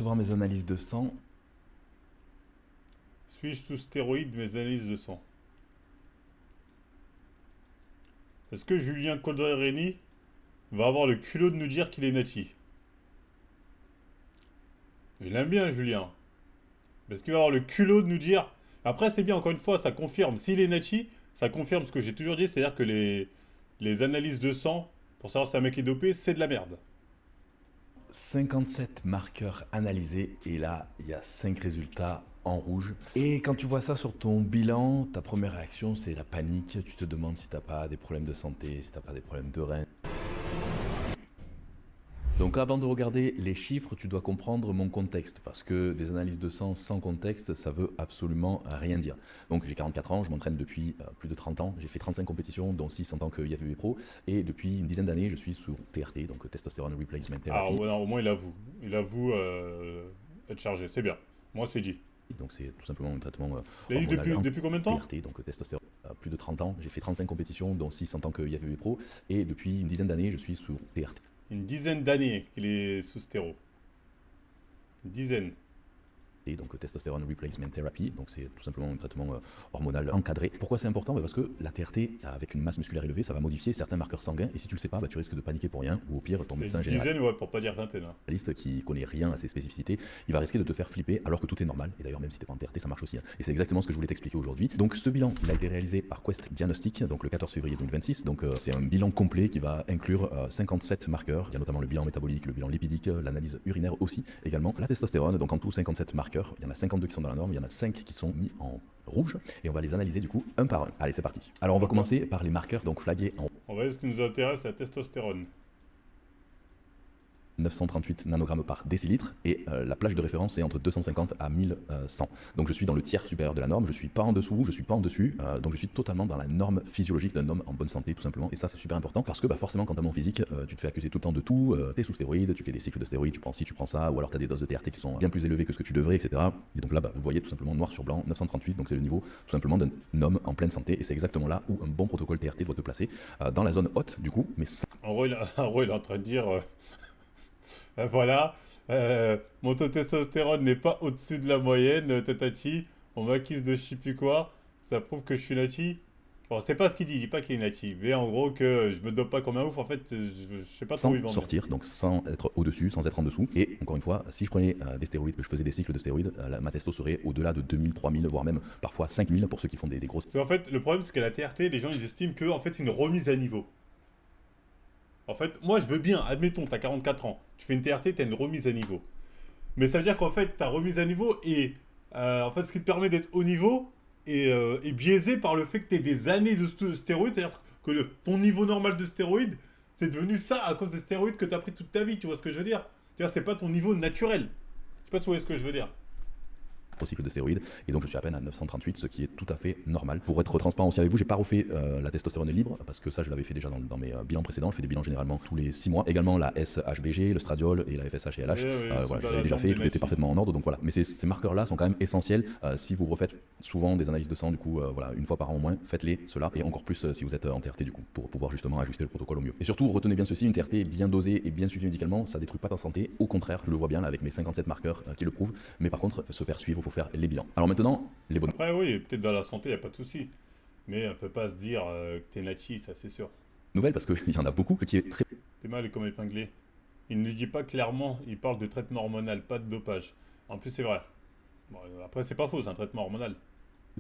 Voir mes analyses de sang. Suis-je sous stéroïdes mes analyses de sang? Est-ce que Julien Colbrelli va avoir le culot de nous dire qu'il est nati? Je l'aime bien, Julien. Est-ce qu'il va avoir le culot de nous dire? Après, c'est bien, encore une fois, ça confirme. S'il est nati, ça confirme ce que j'ai toujours dit, c'est-à-dire que les analyses de sang, pour savoir si un mec est dopé, c'est de la merde. 57 marqueurs analysés et là, il y a 5 résultats en rouge. Et quand tu vois ça sur ton bilan, ta première réaction, c'est la panique. Tu te demandes si t'as pas des problèmes de santé, si t'as pas des problèmes de reins. Donc avant de regarder les chiffres, tu dois comprendre mon contexte, parce que des analyses de sang sans contexte, ça veut absolument rien dire. Donc j'ai 44 ans, je m'entraîne depuis plus de 30 ans, j'ai fait 35 compétitions, dont 6 en tant que IFBB Pro, et depuis une dizaine d'années, je suis sous TRT, donc Testosterone Replacement Alors, Therapy. ouais, non, au moins, il avoue. Il avoue être chargé, c'est bien. Moi, c'est dit. Donc c'est tout simplement un traitement Il a dit hormonal depuis combien de temps? TRT, donc testostérone. Plus de 30 ans, j'ai fait 35 compétitions, dont 6 en tant que IFBB Pro, et depuis une dizaine d'années, je suis sous TRT. Une dizaine d'années qu'il est sous stéro. Une dizaine. Donc Testosterone Replacement Therapy, donc c'est tout simplement un traitement hormonal encadré. Pourquoi c'est important? Parce que la TRT, avec une masse musculaire élevée, ça va modifier certains marqueurs sanguins, et si tu le sais pas, tu risques de paniquer pour rien, ou au pire, ton Une médecin dizaine, ouais, pour pas dire vingtaine, hein. généraliste qui connaît rien à ses spécificités, il va risquer de te faire flipper alors que tout est normal, et d'ailleurs même si t'es pas en TRT, ça marche aussi, hein. Et c'est exactement ce que je voulais t'expliquer aujourd'hui. Donc ce bilan, il a été réalisé par Quest Diagnostic, donc le 14 février 2026, donc c'est un bilan complet qui va inclure 57 marqueurs, il y a notamment le bilan métabolique, le bilan lipidique, l'analyse urinaire aussi, également la testostérone, donc en tout 57 marqueurs, il y en a 52 qui sont dans la norme, il y en a 5 qui sont mis en rouge, et on va les analyser du coup un par un. Allez, c'est parti. Alors on va commencer par les marqueurs donc flagués en On va voir ce qui nous intéresse, la testostérone. 938 nanogrammes par décilitre, et la plage de référence est entre 250 à 1100. Donc je suis dans le tiers supérieur de la norme, je suis pas en dessous, je suis pas en dessus, donc je suis totalement dans la norme physiologique d'un homme en bonne santé tout simplement, et ça c'est super important parce que forcément quand t'as mon physique, tu te fais accuser tout le temps de tout, t'es sous stéroïdes, tu fais des cycles de stéroïdes, tu prends ci, tu prends ça, ou alors t'as des doses de TRT qui sont bien plus élevées que ce que tu devrais, etc. Et donc là vous voyez tout simplement noir sur blanc, 938, donc c'est le niveau tout simplement d'un homme en pleine santé, et c'est exactement là où un bon protocole TRT doit te placer, dans la zone haute du coup, mais En gros, en gros, il est en train de dire voilà, mon taux de testostérone n'est pas au-dessus de la moyenne, tatati, on m'accuse de je sais plus quoi, ça prouve que je suis nati. Bon, c'est pas ce qu'il dit pas qu'il est nati, mais en gros que je me dope pas comme un ouf, en fait, je sais pas trop où il sans va en venir. sortir, donc sans être au-dessus, sans être en dessous. Et encore une fois, si je prenais des stéroïdes, que je faisais des cycles de stéroïdes, ma testo serait au-delà de 2000, 3000, voire même parfois 5000 pour ceux qui font des grosses. Parce qu'en fait, le problème, c'est qu'à la TRT, les gens, ils estiment que, en fait, c'est une remise à niveau. En fait, moi, je veux bien, admettons, t'as 44 ans, tu fais une TRT, t'as une remise à niveau. Mais ça veut dire qu'en fait, ta remise à niveau est, en fait, ce qui te permet d'être au niveau est biaisé par le fait que tu des années de stéroïdes. C'est-à-dire que ton niveau normal de stéroïdes, c'est devenu ça à cause des stéroïdes que tu as pris toute ta vie. Tu vois ce que je veux dire? C'est-à-dire, c'est pas ton niveau naturel. Je sais pas si vous voyez ce que je veux dire. Cycle de stéroïdes, et donc je suis à peine à 938, ce qui est tout à fait normal. Pour être transparent aussi avec vous, j'ai pas refait la testostérone libre, parce que ça je l'avais fait déjà dans mes bilans précédents. Je fais des bilans généralement tous les 6 mois, également la SHBG, le stradiol et la FSH et LH, voilà, je l'avais déjà fait, tout était parfaitement en ordre, donc voilà. Mais ces marqueurs là sont quand même essentiels si vous refaites souvent des analyses de sang, du coup voilà, une fois par an au moins, faites-les cela, et encore plus si vous êtes en TRT du coup, pour pouvoir justement ajuster le protocole au mieux. Et surtout retenez bien ceci, une TRT bien dosée et bien suivie médicalement, ça détruit pas ta santé, au contraire, je le vois bien là avec mes 57 marqueurs qui le prouvent, mais par contre se faire suivre pour faire les bilans. Alors maintenant, les bonnes Après, oui, peut-être dans la santé, il n'y a pas de souci. Mais on peut pas se dire que t'es nachi, ça c'est sûr. nouvelles, parce qu'il y en a beaucoup, qui est très T'es mal comme épinglé. Il ne dit pas clairement, il parle de traitement hormonal, pas de dopage. En plus, c'est vrai. Bon, après, c'est pas faux, c'est un traitement hormonal.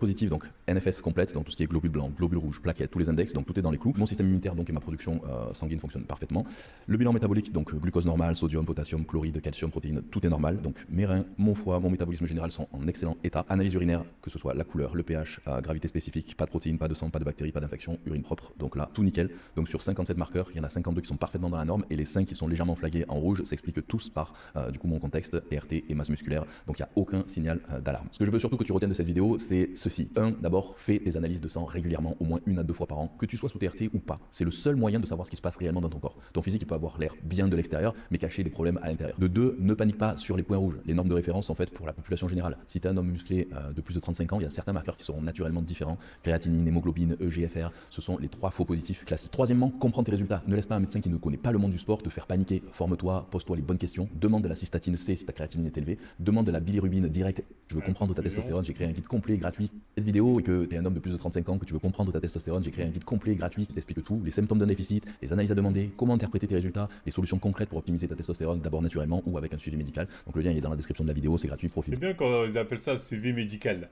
positif, donc NFS complète, donc tout ce qui est globules blancs, globules rouges, plaquettes, tous les index, donc tout est dans les clous. Mon système immunitaire donc et ma production sanguine fonctionnent parfaitement. Le bilan métabolique, donc glucose normal, sodium, potassium, chloride, calcium, protéines, tout est normal. Donc mes reins, mon foie, mon métabolisme général sont en excellent état. Analyse urinaire, que ce soit la couleur, le pH, gravité spécifique, pas de protéines, pas de sang, pas de bactéries, pas d'infection, urine propre. Donc là, tout nickel. Donc sur 57 marqueurs, il y en a 52 qui sont parfaitement dans la norme, et les 5 qui sont légèrement flagués en rouge s'expliquent tous par du coup mon contexte, RT et masse musculaire. Donc il n'y a aucun signal d'alarme. Ce que je veux surtout que tu retiennes de cette vidéo, c'est ceci. D'abord, fais des analyses de sang régulièrement, au moins 1 à 2 fois par an, que tu sois sous TRT ou pas. C'est le seul moyen de savoir ce qui se passe réellement dans ton corps. Ton physique, il peut avoir l'air bien de l'extérieur, mais cacher des problèmes à l'intérieur. De 2, ne panique pas sur les points rouges. Les normes de référence sont faites pour la population générale. Si tu es un homme musclé de plus de 35 ans, il y a certains marqueurs qui seront naturellement différents. Créatinine, hémoglobine, EGFR, ce sont les 3 faux positifs classiques. Troisièmement, comprends tes résultats. Ne laisse pas un médecin qui ne connaît pas le monde du sport te faire paniquer. Forme-toi, pose-toi les bonnes questions. Demande de la cystatine C si ta créatinine est élevée. Demande de la bilirubine directe. Je veux comprendre ta testostérone, j'ai créé un guide complet gratuit. Cette vidéo et que tu es un homme de plus de 35 ans, que tu veux comprendre ta testostérone, j'ai créé un guide complet gratuit qui t'explique tout, les symptômes d'un déficit, les analyses à demander, comment interpréter tes résultats, les solutions concrètes pour optimiser ta testostérone, d'abord naturellement ou avec un suivi médical. Donc le lien il est dans la description de la vidéo, c'est gratuit, profite. C'est bien quand ils appellent ça suivi médical.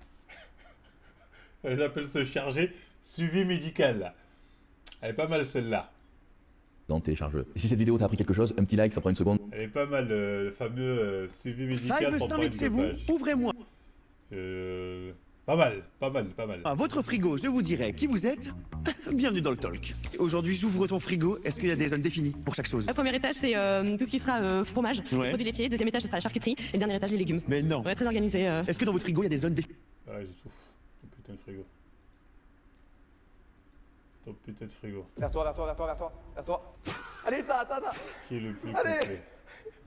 Ils appellent se charger suivi médical. Elle est pas mal celle-là. Dans télécharge. Et si cette vidéo t'a appris quelque chose, un petit like, ça prend une seconde. Elle est pas mal, le fameux suivi médical. Five Summit, c'est vous. Ouvrez-moi. Pas mal, pas mal, pas mal. À votre frigo, je vous dirai qui vous êtes. Bienvenue dans le talk. Aujourd'hui, j'ouvre ton frigo. Est-ce qu'il y a des zones définies pour chaque chose? Le premier étage, c'est tout ce qui sera fromage, Ouais. produits laitiers. Deuxième étage, ce sera la charcuterie. Et le dernier étage, les légumes. Mais non. Ouais, très organisé. Est-ce que dans votre frigo, il y a des zones définies? Ouais, je souffre. Ton putain de frigo. Ton putain de frigo. Vers toi, vers toi, vers toi, vers toi, vers toi. Allez, attends. Qui est le plus Allez. complet?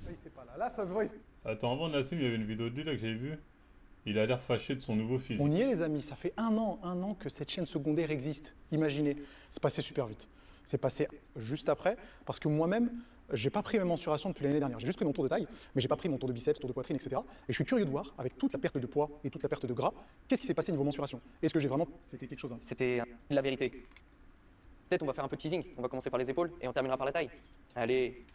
Il c'est pas là. Là, ça se voit. Attends, avant Nassim, il y avait une vidéo de lui là que j'avais vue. Il a l'air fâché de son nouveau physique. On y est les amis, ça fait un an que cette chaîne secondaire existe. Imaginez, c'est passé super vite. C'est passé juste après, parce que moi-même, j'ai pas pris mes mensurations depuis l'année dernière. J'ai juste pris mon tour de taille, mais j'ai pas pris mon tour de biceps, tour de poitrine, etc. Et je suis curieux de voir, avec toute la perte de poids et toute la perte de gras, qu'est-ce qui s'est passé niveau mensuration. Est-ce que j'ai vraiment... C'était quelque chose... C'était la vérité. Peut-être on va faire un peu de teasing. On va commencer par les épaules et on terminera par la taille. Allez.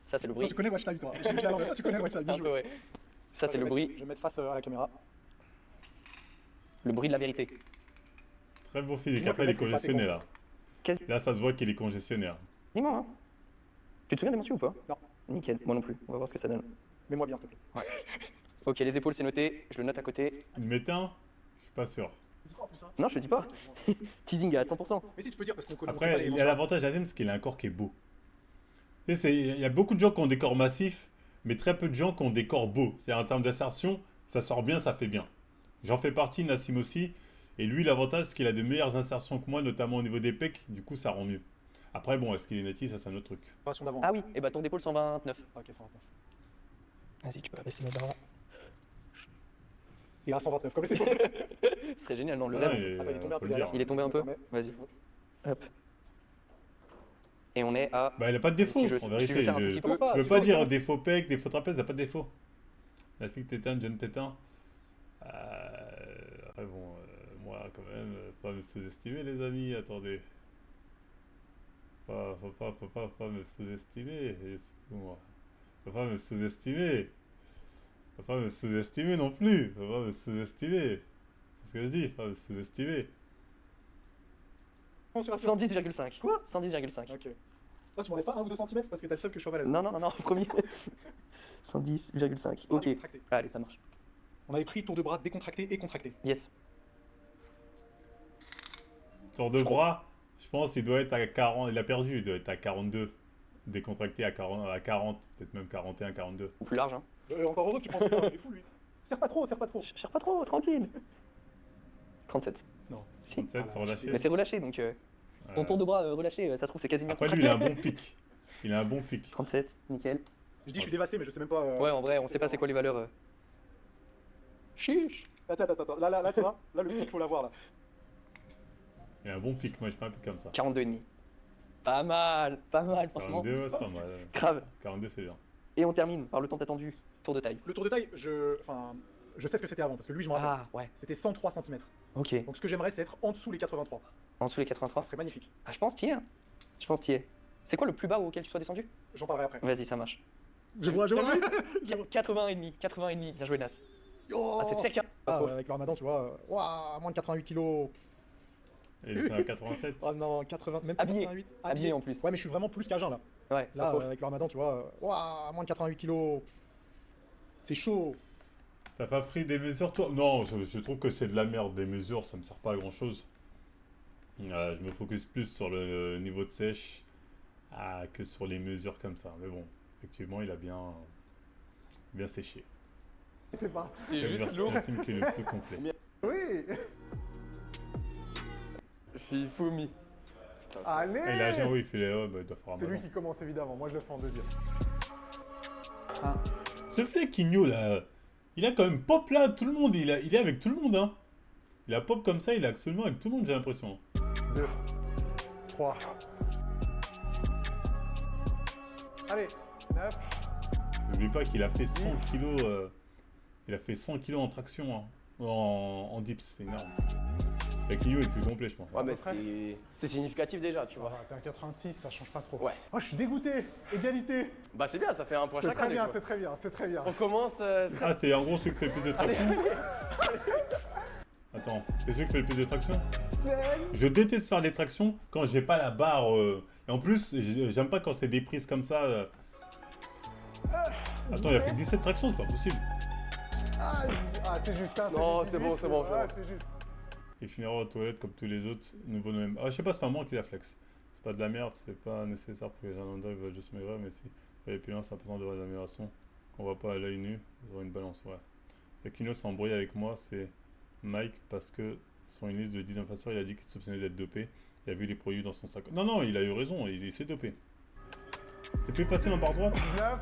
Ça, c'est le bruit. Toi, tu connais Watch Time, toi. Je dis à l'envers, tu connais Watch Time, bien Un peu, joué. ouais. Ça, c'est le bruit. Je vais mettre face à la caméra. Le bruit de la vérité. Très beau physique. Dis-moi Après, il est que le mec, il est congestionné là. Quasi- Là, ça se voit qu'il est congestionné. Hein. Dis-moi, hein. Tu te souviens des mentions ou pas? Non. Nickel. Moi non plus. On va voir ce que ça donne. Mets-moi bien, s'il te plaît. Ok, les épaules, c'est noté. Je le note à côté. Une métain? Je suis pas sûr. Dis-moi en plus ça. Non, je te dis pas. Teasing à 100%. Mais si tu peux dire, parce qu'on connaît Après, il y a l'avantage d'Azem, c'est qu'il a un corps qui est beau. Tu sais, il y a beaucoup de gens qui ont des corps massifs, mais très peu de gens qui ont des corps beaux. C'est-à-dire en termes d'insertion, ça sort bien, ça fait bien. J'en fais partie, Nassim aussi. Et lui, l'avantage, c'est qu'il a de meilleures insertions que moi, notamment au niveau des pecs. Du coup, ça rend mieux. Après, bon, est-ce qu'il est natif? Ça, c'est un autre truc. d'avant. Ah oui, et bah ton d'épaule 129. Ok, 129. Vas-y, tu peux abaisser ma barre là. Il a 129, comme c'est beau. Ce serait génial, non, le Ah, rêve. et, Attends, il est tombé un faut peu le dire. derrière. Il est tombé un peu. Vas-y. Hop. Et on est à. Bah, il a pas de défaut, Si je- en si vérité. je serre un tout petit peu. Tu peux pas dire défaut pec, défaut trapèze, il a pas de défaut. La fille tétane, jeune tétin. Après, bon, moi, quand même, pas me sous-estimer, les amis, attendez. Faut pas me sous-estimer, excuse-moi. Faut pas me sous-estimer. Faut pas me sous-estimer non plus. Faut pas me sous-estimer. C'est ce que je dis, faut pas me sous-estimer. Mensuration. 110,5. Quoi 110,5. Ok. Toi, tu m'enlèves pas 1 ou 2 cm parce que t'as le seum que je sois malade. Non, promis. 110,5. Ok. Contracté. Allez, ça marche. On avait pris tour de bras décontracté et contracté. Yes. Tour de bras, je pense qu'il doit être à 40. Il a perdu, il doit être à 42. Décontracté à 40, peut-être même 41, 42. Ou plus large, hein. Encore heureux que tu prends il est fou lui. Serre pas trop, serre pas trop. Cherche pas trop, tranquille. 37. Non. Si. 37, relâché. Mais c'est relâché, donc ton tour de bras relâché, ça se trouve c'est quasiment Après, lui, il a un bon pic. Il a un bon pic. 37, nickel. Je dis je suis dévasté mais je sais même pas. Ouais, en vrai, on sait pas c'est quoi les valeurs. Chiche. Attends. Là tu vois, là le pic faut l'avoir là. Il a un bon pic, moi, j'ai pas un pic comme ça. 42,5. Pas mal, franchement. 42, ouais, c'est pas mal. Grave. 42, c'est bien. Et on termine par le temps attendu, tour de taille. Le tour de taille, je sais ce que c'était avant parce que lui je m'en rappelle. Ah, ouais. C'était 103 cm. Ok. Donc ce que j'aimerais c'est être en dessous les 83. En dessous les Ça 83. serait magnifique. Ah, je pense t'y es. Hein. Je pense t'y es. C'est quoi le plus bas auquel tu sois descendu? J'en parlerai après. Vas-y, ça marche. Je vois. 80,5. Bien joué, Nas. Oh Ah, c'est sec, hein. Ah, avec le ramadan, tu vois, ouah, moins de 88 kilos. Et il était à 87. Oh non, 80, même pas Habillé. 88. Habillé en plus. Ouais, mais je suis vraiment plus qu'à jeun là. Ouais, c'est Là, pas faux. avec le ramadan, tu vois, ouah, moins de 88 kilos. C'est chaud. T'as pas pris des mesures, toi? Non, je trouve que c'est de la merde. Des mesures, ça me sert pas à grand chose. Je me focus plus sur le niveau de sèche que sur les mesures comme ça. Mais bon, effectivement, il a bien séché. C'est pas. C'est Le juste versus lourd. Nassim qui est le plus complet. Oui, Allez. Shifumi. Putain, Allez. Ah, il a agent, oui, il fait les. Ouais, bah, il doit faire un C'est lui ballon. qui commence évidemment. Moi, je le fais en deuxième. Ce flequinho là, il a quand même pop là, tout le monde, il est avec tout le monde, hein. Il a pop comme ça, il est absolument avec tout le monde, j'ai l'impression. 2, 3. Allez. 9. N'oublie pas qu'il a fait 100 kilos. Il a fait 100 kilos en traction, hein. En dips, c'est énorme. Flequinho est le plus complet, je pense. Ouais, mais peu près. c'est significatif déjà, tu vois. T'es un 86, ça change pas trop. Ouais. Oh, je suis dégoûté. Égalité. Bah, c'est bien, ça fait un point C'est chacun. très du bien, coup. c'est très bien, c'est très bien. On commence. Ah, c'était en gros celui qui fait le plus de traction. Attends, c'est celui qui fait le plus de traction? Je déteste faire des tractions quand j'ai pas la barre. Et en plus, j'aime pas quand c'est des prises comme ça. Attends, il a fait 17 tractions, c'est pas possible. Ah, c'est juste, hein, c'est Non, juste c'est bon, 18, c'est bon, c'est ouais, bon. c'est juste. Il finira aux toilettes comme tous les autres nouveaux Noël. Ah, je sais pas, c'est pas moi qui la flex. C'est pas de la merde, c'est pas nécessaire pour que les gens veulent juste maigrir, mais si les pilons, c'est important de voir l'amélioration qu'on voit pas à l'œil nu, avoir une balance, ouais. Et Kino s'embrouille avec moi, c'est Mike, parce que sur une liste de 10 influenceurs, il a dit qu'il soupçonnait d'être dopé. Il a vu les produits dans son sac. Non, non, il a eu raison, il s'est dopé. C'est plus facile en barre droite. 19.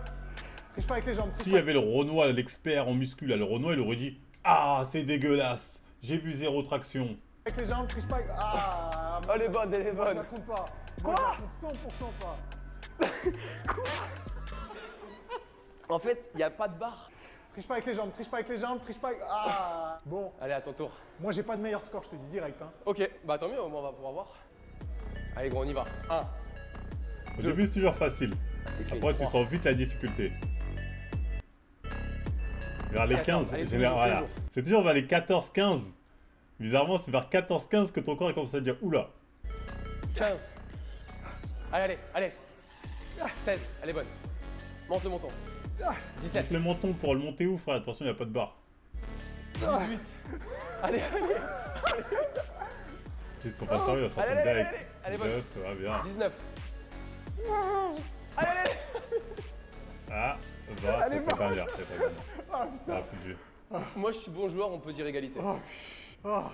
Triche pas avec les jambes. triche S'il pas. y avait le Renoir, l'expert en muscu, là, le Renoir, il aurait dit ah, c'est dégueulasse, j'ai vu 0 traction. Avec les jambes, triche pas avec. Ah, Elle est bonne, elle est moi, je bonne. la compte pas. Moi, je la compte 100% pas. En fait, il n'y a pas de barre. Triche pas avec les jambes, triche pas avec les jambes, triche pas avec. Ah. Bon, Allez, à ton tour. moi, j'ai pas de meilleur score, je te dis direct. Hein. Ok, bah tant mieux, au moins on va pouvoir voir. Allez, gros, on y va. 1. Au début, c'est toujours facile. C'est clean. Après, tu 3. sens vite la difficulté. Vers les 15, allez, général, voilà. toujours. C'est toujours vers les 14-15. Bizarrement, c'est vers 14-15 que ton corps il commence à dire oula. 15. Allez, allez, allez. 16, elle est bonne. Monte le montant. 17. Le menton pour le monter où, frère? Attention, il n'y a pas de barre. 18. Allez, allez. Ils sont pas sérieux, ils sont Allez, en allez, deck. allez, allez, bonne. 19, ouais, bien. 19. Ah, bah, Allez, c'est pas dernière, c'est pas dernière. Ah, putain. Ah, plus de jeu. Moi, je suis bon joueur, on peut dire égalité. Ah.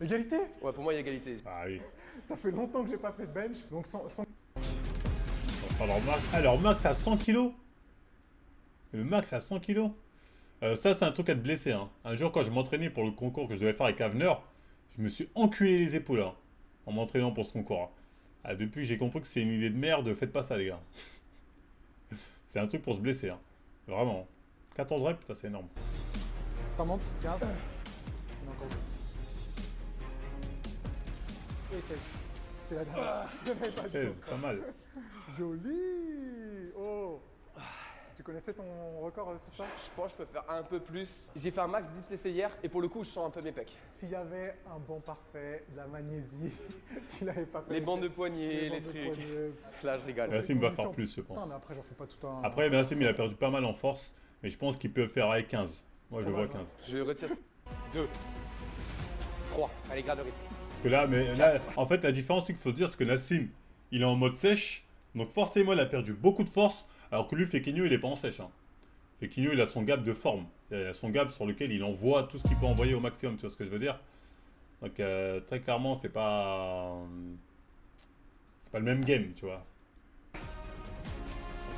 Égalité. Ouais, pour moi, il y a égalité. Ah oui. Ça fait longtemps que j'ai pas fait de bench. Donc, Alors, alors, max à 100 kg. Le max à 100 kg. Ça, c'est un truc à te blesser. Hein. Un jour, quand je m'entraînais pour le concours que je devais faire avec Avenir, je me suis enculé les épaules hein, en m'entraînant pour ce concours. Hein. Ah, depuis, j'ai compris que c'est une idée de merde. Faites pas ça, les gars. C'est un truc pour se blesser. Hein. Vraiment. 14 reps, putain, c'est énorme. ça monte. 15. Il y en a encore deux. Et 16. C'était la dernière. Je n'avais pas dit 16, pas mal. Joli. Oh. Tu connaissais ton record sur ça? Je pense que je peux faire un peu plus. J'ai fait un max dips hier et pour le coup, je sens un peu mes pecs. S'il y avait un banc parfait, de la magnésie, qu'il n'avait pas fait. Les bandes de poignets, les bandes de trucs. poignets. Là, je rigole. Nassim va conditions. faire plus, je pense. Putain, mais après, j'en fais pas tout un. Après, Nassim, il a perdu pas mal en force. Mais je pense qu'il peut faire avec 15. Moi, je le vois 15. Je retire 2. 3. Allez, garde le rythme. Parce que là, mais là, en fait, la différence, c'est qu'il faut se dire, c'est que Nassim, il est en mode sèche. Donc forcément, il a perdu beaucoup de force. Alors que lui, Fekino, il est pas en sèche. Hein. Fekino, il a son gap de forme. Il a son gap sur lequel il envoie tout ce qu'il peut envoyer au maximum. Tu vois ce que je veux dire? Donc très clairement, c'est pas le même game, tu vois.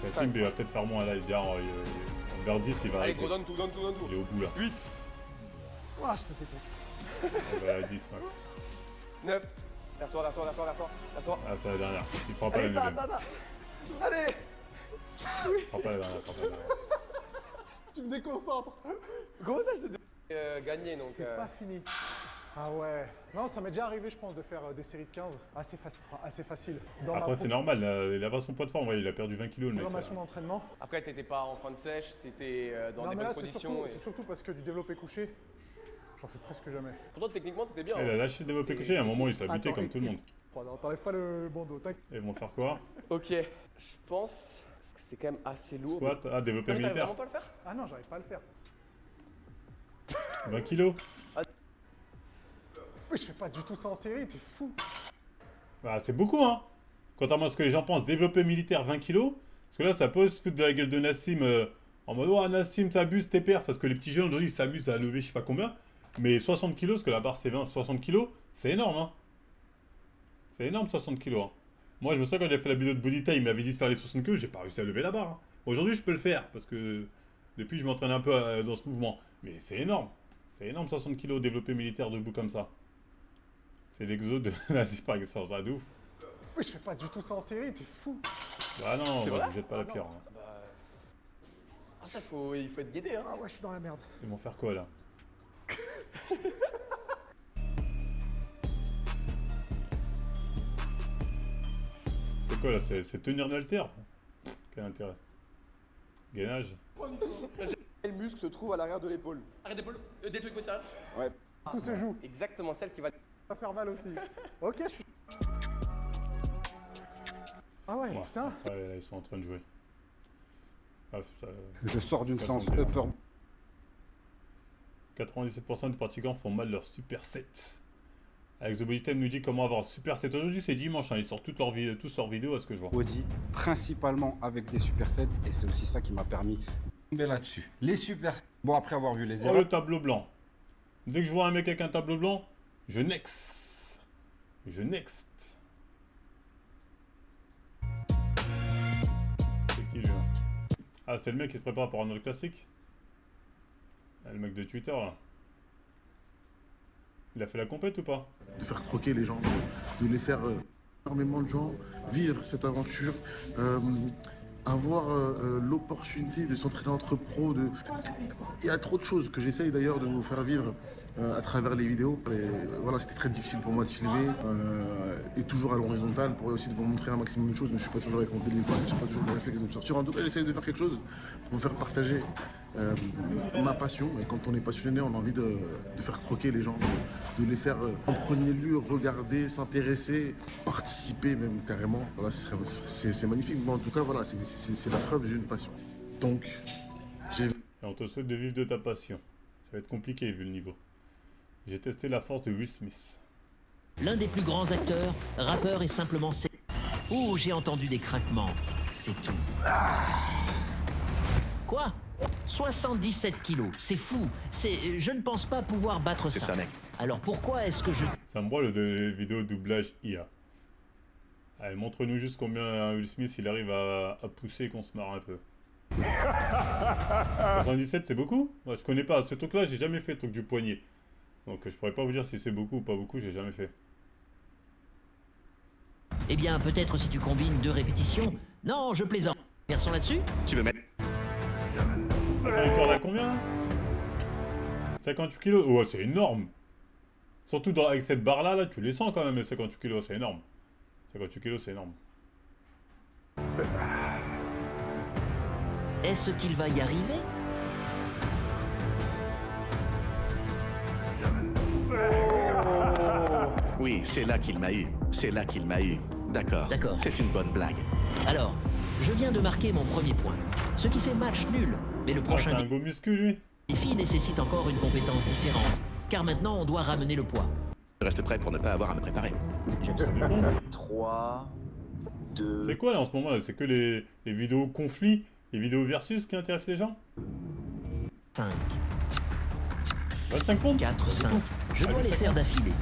Nassim, il va peut-être faire moins là. Il dit, vers 10, il va Allez, arrêter. gros, donne tout, donne tout, donne tout. Il est au bout là. 8. Ah, je te déteste. Il va à 10 max. 9. Vers toi, vers toi, vers toi, vers toi. Vers toi. Ah, c'est la dernière. Il fera pas la Allez, deuxième. Allez. Il fera pas la dernière. il fera pas la dernière. Tu me déconcentres. Comment ça, je te gagné donc. C'est pas fini. Ah ouais. Non, ça m'est déjà arrivé, je pense, de faire des séries de 15 assez facile. Dans Après, c'est normal. Il a pas son poids de forme. Ouais, il a perdu 20 kilos le mec. programmation d'entraînement. Après, t'étais pas en fin de sèche, t'étais dans Non, des mais bonnes là, conditions. c'est surtout parce que du développé couché, j'en fais presque jamais. Pourtant, techniquement, t'étais bien. Il a hein. lâché le développé couché. À un moment, il se l'a buté Attends, comme tout le monde. Non, t'enlèves pas le bandeau, t'inquiète. Et ils vont faire quoi? Ok, je pense. Parce que c'est quand même assez lourd. Squat. Ah, développé Non, mais t'arrives militaire. vraiment pas à le faire? Ah non, j'arrive pas à le faire. 20 kilos. Oui, je fais pas du tout ça en série, t'es fou. Bah, c'est beaucoup, hein. Contrairement à ce que les gens pensent, développé militaire 20 kilos. Parce que là, ça peut se foutre de la gueule de Nassim en mode oh, Nassim, t'abuses tes perfs. Parce que les petits jeunes aujourd'hui, ils s'amusent à lever je sais pas combien. Mais 60 kilos, parce que la barre c'est 20, 60 kilos, c'est énorme, hein. C'est énorme 60 kilos, hein. Moi, je me souviens quand j'ai fait la vidéo de Body Time, il m'avait dit de faire les 60 kilos, j'ai pas réussi à lever la barre, hein. Aujourd'hui, je peux le faire, parce que depuis, je m'entraîne un peu dans ce mouvement. Mais c'est énorme. C'est énorme 60 kilos développé militaire debout comme ça. C'est l'exo de nazi par excellence, ah, de ouf. Oui, je fais pas du tout ça en série, t'es fou. Bah non, C'est moi, vrai je jette pas la pierre. Hein. Ah, ça, il faut être guidé, hein. Ah ouais, je suis dans la merde. Ils vont faire quoi là? C'est quoi là? C'est tenir l'halter? Quel intérêt? Gainage? Quel muscle se trouve à l'arrière de l'épaule? Arrête d'épaule, des trucs comme ça. Ouais. Tout se joue. Exactement celle qui va. Ça va faire mal aussi. Ok, je suis... Ah ouais, Ouais, putain. après, là, ils sont en train de jouer. Ah, ça- Je sors d'une ça séance sent bien. upper. 97% des pratiquants font mal leur superset. Avec The Body Time nous dit comment avoir un superset. Aujourd'hui c'est dimanche, hein, ils sortent tous leurs vidéos à ce que je vois. Body, principalement avec des supersets, et c'est aussi ça qui m'a permis de tomber là-dessus. Les supersets. Bon, après avoir vu les Oh, erreurs, le tableau blanc. Dès que je vois un mec avec un tableau blanc, je next. Je next. C'est qui lui là? Ah, c'est le mec qui se prépare pour un autre classique. Ah, le mec de Twitter là. Il a fait la compète ou pas? De faire croquer les gens, de les faire énormément de gens vivre cette aventure, avoir l'opportunité de s'entraîner entre pros. Il y a trop de choses que j'essaye d'ailleurs de vous faire vivre à travers les vidéos. Et, voilà, c'était très difficile pour moi de filmer et toujours à l'horizontale pour aussi de vous montrer un maximum de choses, mais je suis pas toujours avec mon téléphone, je suis pas toujours le réflexe de me sortir. En tout cas, j'essaye de faire quelque chose pour vous faire partager ma passion, et quand on est passionné, on a envie de faire croquer les gens, de les faire en premier lieu regarder, s'intéresser, participer même carrément. Voilà, c'est magnifique, mais en tout cas, voilà, c'est la preuve d'une passion. Donc, j'ai... Et on te souhaite de vivre de ta passion. Ça va être compliqué vu le niveau. J'ai testé la force de Will Smith. L'un des plus grands acteurs, rappeur et simplement c'est... Oh, j'ai entendu des craquements. C'est tout. Quoi? 77 kilos, c'est fou. Je ne pense pas pouvoir battre ça. C'est ça, mec. Alors pourquoi est-ce que je... Ça me branle les vidéos doublage IA. Allez, montre-nous juste combien Will Smith il arrive à pousser et qu'on se marre un peu. 77 c'est beaucoup? Moi je connais pas ce truc là, j'ai jamais fait le truc du poignet. Donc je pourrais pas vous dire si c'est beaucoup ou pas beaucoup, j'ai jamais fait. Eh bien, peut-être si tu combines 2 répétitions. Non, je plaisante. Garçon là-dessus? Tu veux mettre... Attends, il tourne à combien? 58 kilos? Oh, c'est énorme! Surtout avec cette barre là, tu les sens quand même, les 58 kilos, c'est énorme. 58 kilos, c'est énorme. Est-ce qu'il va y arriver? Oui, c'est là qu'il m'a eu. C'est là qu'il m'a eu. D'accord. D'accord. C'est une bonne blague. Alors, je viens de marquer mon premier point. Ce qui fait match nul. Mais le Ah, prochain c'est un gros muscu lui! défi nécessite encore une compétence différente. Car maintenant, on doit ramener le poids. Je reste prêt pour ne pas avoir à me préparer. J'aime ça. 3, 2. C'est quoi là en ce moment là? C'est que les vidéos conflits, les vidéos versus qui intéressent les gens? 5, 25 pompes? 4, 5. Je dois les faire d'affilée.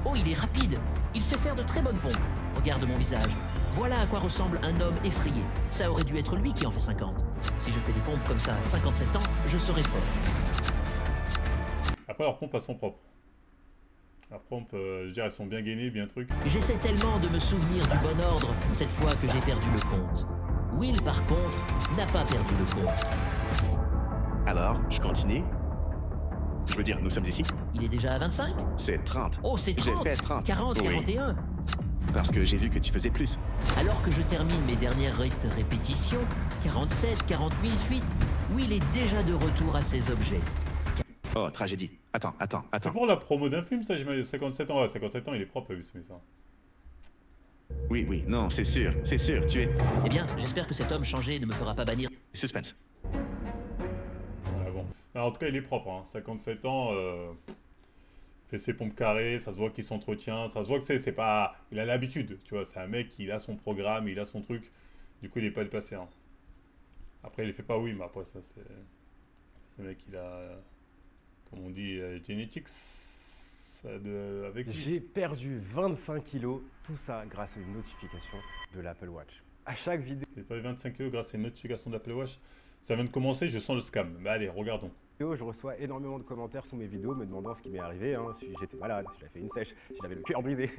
Oh, il est rapide. Il sait faire de très bonnes pompes. Regarde mon visage. Voilà à quoi ressemble un homme effrayé. Ça aurait dû être lui qui en fait 50. Si je fais des pompes comme ça à 57 ans, je serai fort. Après leurs pompes elles sont propres. Leurs pompes, je veux dire, elles sont bien gainées, bien truc. J'essaie tellement de me souvenir du bon ordre cette fois que j'ai perdu le compte. Will, par contre, n'a pas perdu le compte. Alors, je continue. Je veux dire, nous sommes ici. Il est déjà à 25? C'est 30. Oh, c'est 30! J'ai fait 30. 40, Oui. 41. Parce que j'ai vu que tu faisais plus. Alors que je termine mes dernières répétitions, 47, 48, Will est déjà de retour à ses objets. Oh, tragédie. Attends. C'est pour la promo d'un film ça, j'imagine. 57 ans, ouais, 57 ans il est propre Will Smith. Hein. Oui, non, c'est sûr, tu es... Eh bien, j'espère que cet homme changé ne me fera pas bannir. Suspense. Ouais, bon. Alors, en tout cas il est propre, hein. 57 ans, fait ses pompes carrées, ça se voit qu'il s'entretient, ça se voit que c'est pas... Il a l'habitude, tu vois, c'est un mec, il a son programme, il a son truc, du coup il est pas dépassé. Hein. Après il les fait pas oui, mais après ça c'est... Ce mec comme on dit, genetics. Avec lui. J'ai perdu 25 kilos, tout ça grâce à une notification de l'Apple Watch. À chaque vidéo, J'ai perdu 25 kg grâce à une notification d'Apple Watch. Ça vient de commencer, je sens le scam. Bah allez, regardons. je reçois énormément de commentaires sous mes vidéos me demandant ce qui m'est arrivé, hein, si j'étais malade, si j'avais fait une sèche, si j'avais le cœur brisé.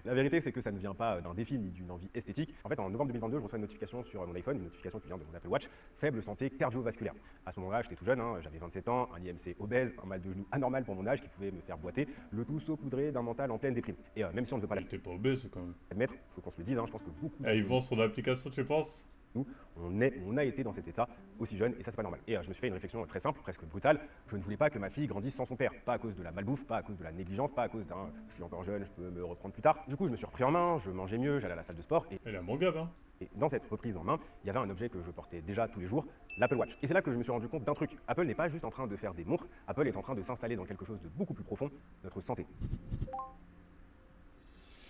La vérité, c'est que ça ne vient pas d'un défi ni d'une envie esthétique. En fait, en novembre 2022, je reçois une notification sur mon iPhone, une notification qui vient de mon Apple Watch, faible santé cardiovasculaire. À ce moment-là, j'étais tout jeune, hein, j'avais 27 ans, un IMC obèse, un mal de genou anormal pour mon âge qui pouvait me faire boiter, le tout saupoudré d'un mental en pleine déprime. Et même si on ne veut pas T'es pas obèse quand même. l'admettre, il faut qu'on se le dise, hein, je pense que beaucoup Ah, ils vendent son application, tu penses? nous, on a été dans cet état aussi jeune et ça c'est pas normal. Et je me suis fait une réflexion très simple, presque brutale. Je ne voulais pas que ma fille grandisse sans son père, pas à cause de la malbouffe, pas à cause de la négligence, pas à cause d'un je suis encore jeune, je peux me reprendre plus tard. Du coup, je me suis repris en main, je mangeais mieux, j'allais à la salle de sport et Elle a mon gab, hein. Et dans cette reprise en main, il y avait un objet que je portais déjà tous les jours, l'Apple Watch. Et c'est là que je me suis rendu compte d'un truc. Apple n'est pas juste en train de faire des montres, Apple est en train de s'installer dans quelque chose de beaucoup plus profond, notre santé.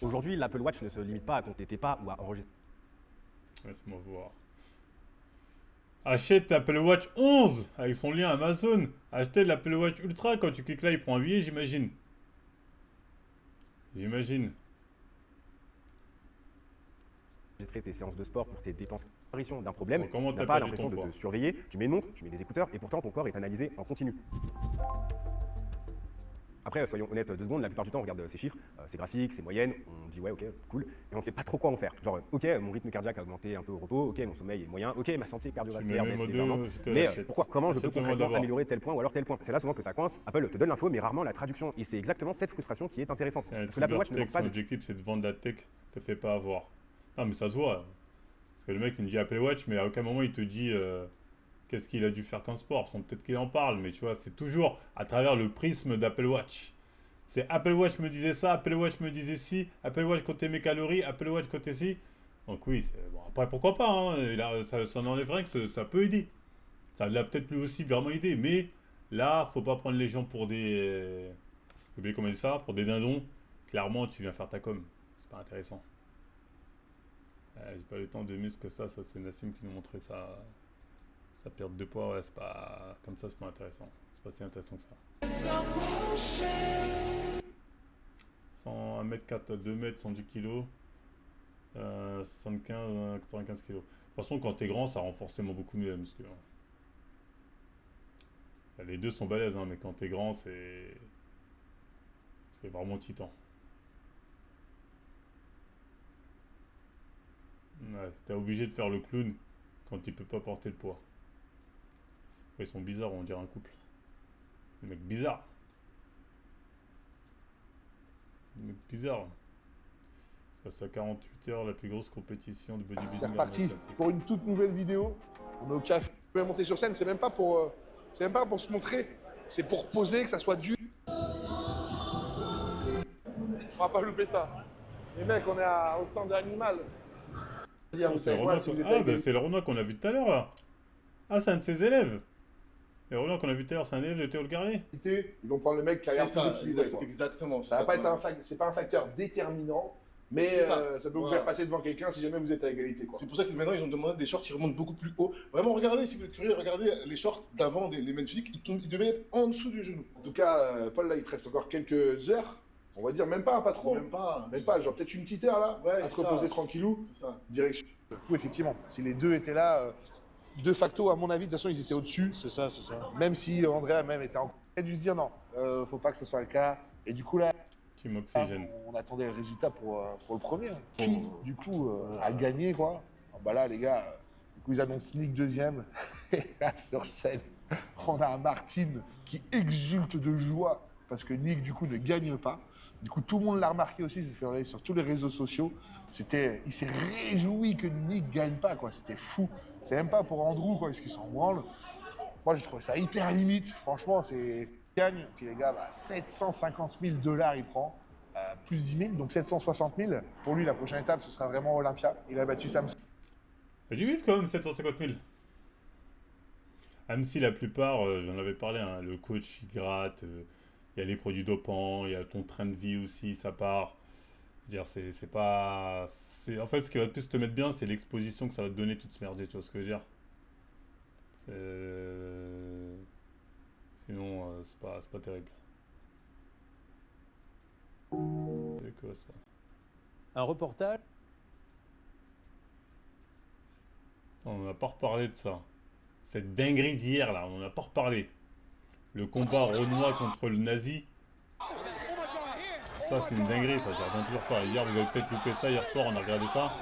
Aujourd'hui, l'Apple Watch ne se limite pas à compter tes pas ou à enregistrer. Laisse-moi voir. Achète l'Apple Watch 11 avec son lien Amazon. Achetez l'Apple Watch Ultra. Quand tu cliques là, il prend un billet, j'imagine. J'imagine. Tes séances de sport pour tes dépenses. Apparition d'un problème, Bon, comment tu n'as t'as pas perdu l'impression ton de poids te surveiller, tu mets une montre, tu mets des écouteurs et pourtant ton corps est analysé en continu. Après, soyons honnêtes 2 secondes, la plupart du temps on regarde ces chiffres, ces graphiques, ces moyennes, on dit ouais ok, cool, et on sait pas trop quoi en faire. Genre ok, mon rythme cardiaque a augmenté un peu au repos, ok, mon sommeil est moyen, ok, ma santé cardiovasculaire baisse légèrement, mais pourquoi, comment je peux concrètement améliorer tel point ou alors tel point? C'est là souvent que ça coince, Apple te donne l'info mais rarement la traduction, et c'est exactement cette frustration qui est intéressante. Parce que l'Apple Watch ne manque pas Son objectif c'est de vendre la tech, te fais pas avoir. Non mais ça se voit. Parce que le mec il me dit Apple Watch mais à aucun moment il te dit qu'est-ce qu'il a dû faire comme sport. Peut-être qu'il en parle mais tu vois c'est toujours à travers le prisme d'Apple Watch. C'est Apple Watch me disait ça, Apple Watch me disait ci, Apple Watch comptait mes calories, Apple Watch comptait ci. Donc oui, bon, après pourquoi pas, hein, là, ça n'enlève rien que ça peut aider. Ça l'a peut-être lui aussi vraiment aidé, mais là, faut pas prendre les gens pour des... J'ai oublié comment on dit ça, pour des dindons. Clairement, tu viens faire ta com. C'est pas intéressant. J'ai pas le temps de mieux que ça c'est Nassim qui nous montrait sa perte de poids, ouais, c'est pas... Comme ça, c'est pas intéressant. C'est pas si intéressant que ça. 1 m4, 2 m, 110 kg, 75, 95 kg. De toute façon, quand t'es grand, ça rend forcément beaucoup mieux la muscu. Les deux sont balèzes, hein, mais quand t'es grand, c'est vraiment titan. Ouais, t'es obligé de faire le clown quand il peut pas porter le poids. Ils sont bizarres, on dirait un couple. Le mec bizarre. Le mec bizarre. Ça reste à 48 heures, la plus grosse compétition de bodybuilding. C'est reparti pour une toute nouvelle vidéo. On est au café. On peut monter sur scène, c'est même pas pour se montrer, c'est pour poser, que ça soit dur. On va pas louper ça. Les mecs, on est au stand animal. C'est le Renoir qu'on a vu tout à l'heure là. Ah, c'est un de ses élèves. Le Renoir qu'on a vu tout à l'heure, c'est un élève de Théo Le Carré. Ils vont prendre le mec qui a l'air plus équilibré. Exactement. Ça va pas être c'est pas un facteur déterminant, mais ça peut vous faire passer devant quelqu'un si jamais vous êtes à égalité. C'est pour ça que maintenant ils ont demandé des shorts qui remontent beaucoup plus haut. Vraiment, regardez, si vous êtes curieux, regardez les shorts d'avant les magnifiques, ils devaient être en dessous du genou. En tout cas, Paul, là, il te reste encore quelques heures. On va dire même pas, pas trop. Même pas, genre peut-être une petite heure là, à te reposer tranquillou. C'est ça. Direction. Du coup, effectivement, si les deux étaient là, de facto, à mon avis, de toute façon, ils étaient au-dessus. C'est ça. Même si Andrea même était en... Il a dû se dire non, faut pas que ce soit le cas. Et du coup là, Team Oxygène. on attendait le résultat pour le premier. Qui, du coup, a gagné quoi. Bah là, les gars, du coup, ils annoncent Nick deuxième. Et là, sur scène, on a un Martin qui exulte de joie parce que Nick, du coup, ne gagne pas. Du coup, tout le monde l'a remarqué aussi, c'est fait relayer sur tous les réseaux sociaux. Il s'est réjoui que Nick gagne pas, quoi. C'était fou. C'est même pas pour Andrew, quoi, parce qu'il s'en branle. Moi, j'ai trouvé ça hyper limite. Franchement, c'est gagne. Puis les gars, 750 000 $ il prend, plus 10 000, donc 760 000. Pour lui, la prochaine étape, ce sera vraiment Olympia. Il a battu Sam. C'est limite quand même, 750 000. Même si la plupart, j'en avais parlé, hein, le coach il gratte, il y a les produits dopants, il y a ton train de vie aussi, ça part. Dire, c'est pas... En fait, ce qui va plus te mettre bien, c'est l'exposition que ça va te donner toute ce merde, tu vois ce que je veux dire. Sinon, c'est pas terrible. C'est quoi ça? Un reportage. On n'a pas reparlé de ça. Cette dinguerie d'hier, là, on n'en a pas reparlé. Le combat Renoir contre le nazi. Ça, c'est une dinguerie, ça, j'en toujours pas. Hier, vous avez peut-être loupé ça, hier soir, on a regardé ça.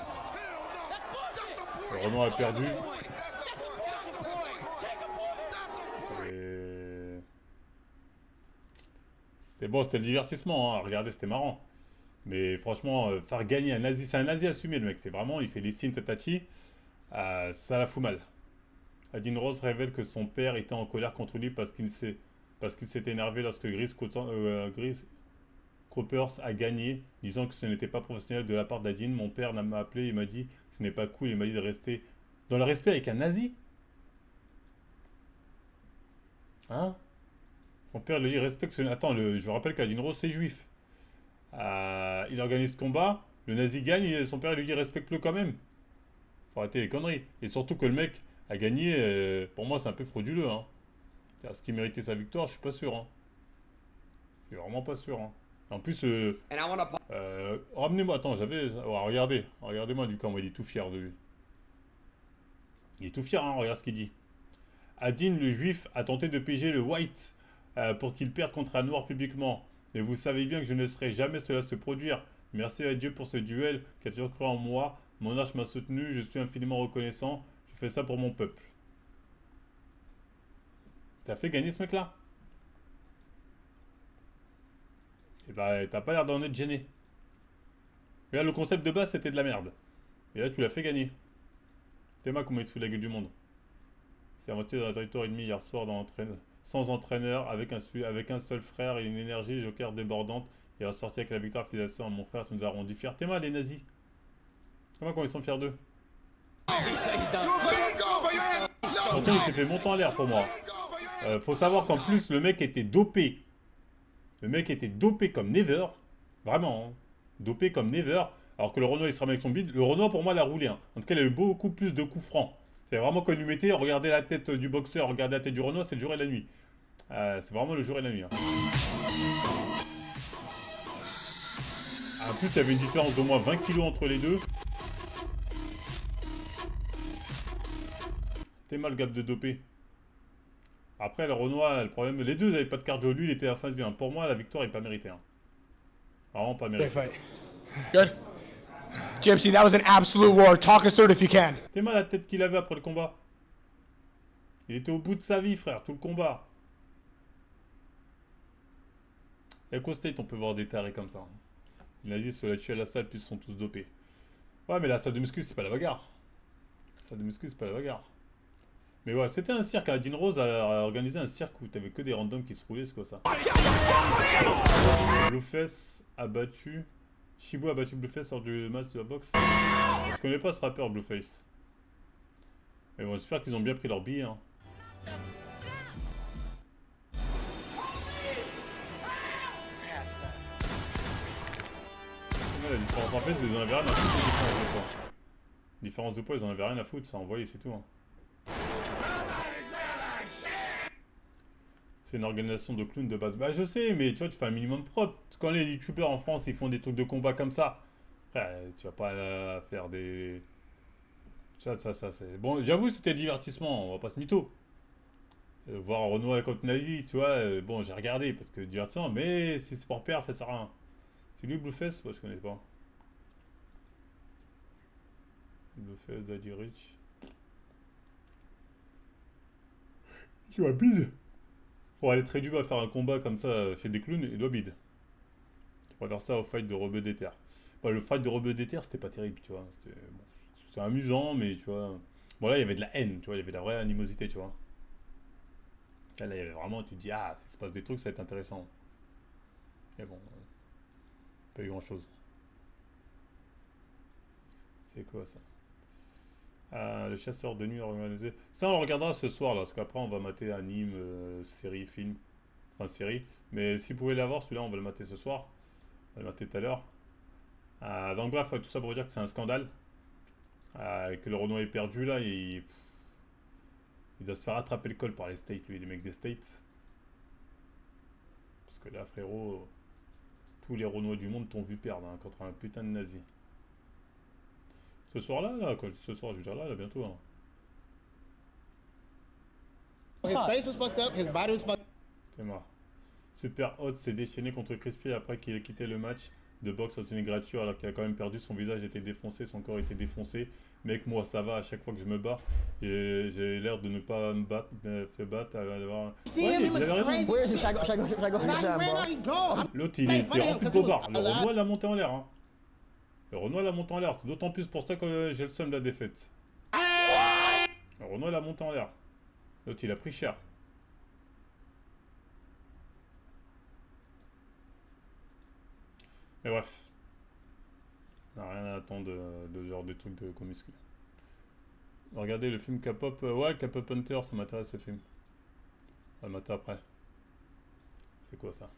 Le Renoir a perdu. C'était bon, c'était le divertissement, hein. Regardez, c'était marrant. Mais franchement, faire gagner un nazi, c'est un nazi assumé, le mec, c'est vraiment, il fait les signes tatati. Ça la fout mal. Adin Rose révèle que son père était en colère contre lui parce qu'il s'était énervé lorsque Gris Croppers a gagné, disant que ce n'était pas professionnel de la part d'Adin. Mon père m'a appelé, il m'a dit ce n'est pas cool, il m'a dit de rester dans le respect avec un nazi. Hein? Son père lui dit respecte ce... Attends, je vous rappelle qu'Adin Rose c'est juif. Il organise ce combat, le nazi gagne et son père lui dit respecte-le quand même. Faut arrêter les conneries. Et surtout que le mec a gagné, pour moi c'est un peu frauduleux. Hein. Est-ce qu'il méritait sa victoire? Je suis pas sûr. Hein. Je suis vraiment pas sûr. Hein. En plus, ramenez-moi, attends, regardez-moi du camp, il est tout fier de lui. Il est tout fier, hein, regarde ce qu'il dit. Adin, le juif, a tenté de piéger le white pour qu'il perde contre un noir publiquement. Mais vous savez bien que je ne laisserai jamais cela se produire. Merci à Dieu pour ce duel, qui a toujours cru en moi. Mon arche m'a soutenu, je suis infiniment reconnaissant. Je fais ça pour mon peuple. T'as fait gagner ce mec-là? Et bah, t'as pas l'air d'en être gêné. Et là, le concept de base, c'était de la merde. Et là, tu l'as fait gagner. Théma, comment il se fout la gueule du monde. C'est inventé dans un territoire ennemi hier soir sans entraîneur, avec un seul frère et une énergie joker débordante. Il est ressorti avec la victoire fidélation à mon frère, ça nous a rendu fiers. Théma, les nazis. Comment ils sont fiers d'eux? Pourtant, il s'est fait monter en l'air pour moi. Faut savoir qu'en plus, le mec était dopé. Le mec était dopé comme never. Vraiment, hein. Dopé comme never. Alors que le Renoir, il se ramène avec son bide. Le Renoir, pour moi, l'a roulé. Hein. En tout cas, il a eu beaucoup plus de coups francs. C'est vraiment quand il lui mettait, regardez la tête du boxeur, regardez la tête du Renoir, c'est le jour et la nuit. C'est vraiment le jour et la nuit. Hein. En plus, il y avait une différence d'au moins 20 kilos entre les deux. T'es mal, gap de dopé. Après, le Renoir, le problème, les deux n'avaient pas de cardio. Lui, il était à la fin de vie. Hein. Pour moi, la victoire n'est pas méritée. Hein. Vraiment pas méritée. Good. Gypsy, that was an absolute war. Talk us through it if you can. T'es mal la tête qu'il avait après le combat. Il était au bout de sa vie, frère, tout le combat. Et à Echo State, on peut voir des tarés comme ça. Hein. Les nazis se la tuent à la salle, puis ils sont tous dopés. Ouais, mais la salle de muscu, c'est pas la bagarre. La salle de muscu, c'est pas la bagarre. Mais ouais, c'était un cirque. Adin Rose a organisé un cirque où t'avais que des randoms qui se roulaient, c'est quoi ça? Blueface a battu. Shibu a battu Blueface lors du match de la boxe. Je connais pas ce rappeur Blueface. Mais bon, j'espère qu'ils ont bien pris leur billet. Hein. La différence en fait, ils en avaient rien à foutre. Différence de poids, ils en avaient rien à foutre, ça envoyé, c'est tout. Hein. C'est une organisation de clowns de base. Bah je sais, mais tu vois, tu fais un minimum propre. Quand les youtubeurs en France, ils font des trucs de combat comme ça, frère, tu vas pas faire des... Ça c'est... Bon, j'avoue, c'était divertissement, on va pas se mytho. Voir Renoir contre Nazi, tu vois, bon, j'ai regardé, parce que divertissant, mais si c'est pour perdre, ça sert à rien. C'est lui Blueface? Moi, je connais pas. Blueface, Daddy Rich. Tu vois, bide. Pour aller très dur à faire un combat comme ça chez des clowns, il doit bide. Tu préfères ça au fight de Rebeu d'Ether. Bon, le fight de Rebeu d'Ether, c'était pas terrible, tu vois. C'était amusant, mais tu vois. Bon, là, il y avait de la haine, tu vois. Il y avait de la vraie animosité, tu vois. Là, il y avait vraiment, tu te dis, ah, s'il se passe des trucs, ça va être intéressant. Et bon, pas eu grand chose. C'est quoi ça? Le chasseur de nuit organisé. Ça, on le regardera ce soir, là, parce qu'après, on va mater anime, série, film. Enfin, série. Mais si vous pouvez l'avoir, celui-là, on va le mater ce soir. On va le mater tout à l'heure. Donc, bref, tout ça pour dire que c'est un scandale. Que le Renoir est perdu, là. Il doit se faire attraper le col par les States, lui, les mecs des States. que là, frérot, tous les Renois du monde t'ont vu perdre hein, contre un putain de nazi. Ce soir-là, là, quoi, ce soir, je veux dire là, bientôt. Hein. His face was fucked up, his body was fucked. C'est mort. Super Hot s'est déchaîné contre Crispy après qu'il ait quitté le match de boxe en gratuit alors qu'il a quand même perdu. Son visage était défoncé, son corps était défoncé. Mec, moi ça va, à chaque fois que je me bats, j'ai l'air de ne pas me battre, me faire battre. L'autre il est rempli de bogards. Le Renoir l'a monté en l'air. Hein. Le Renoir l'a monté en l'air. C'est d'autant plus pour ça que j'ai le seum de la défaite. Le Renoir l'a monté en l'air. L'autre il a pris cher. Mais bref. On n'a rien à attendre de ce genre de trucs de comiscu. Regardez le film K-pop. Ouais, K-pop Hunter, ça m'intéresse ce film. On va le mater après. C'est quoi ça?